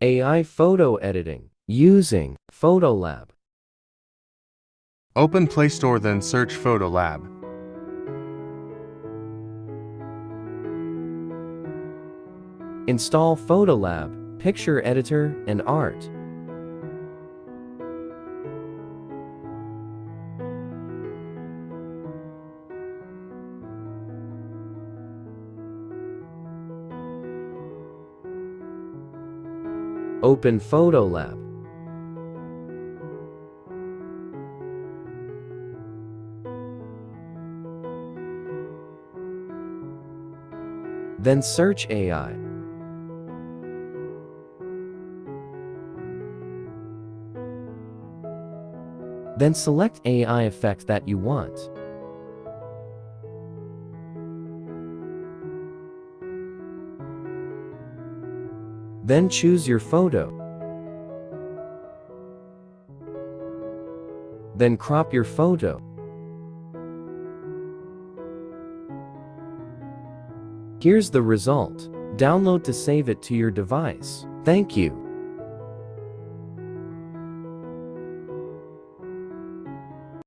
AI photo editing using Photolab. Open Play Store, then search Photolab. Install Photolab, Picture Editor, and Art. Open Photolab. Then search AI. Then select AI effect that you want. Then choose your photo. Then crop your photo. Here's the result. Download to save it to your device. Thank you.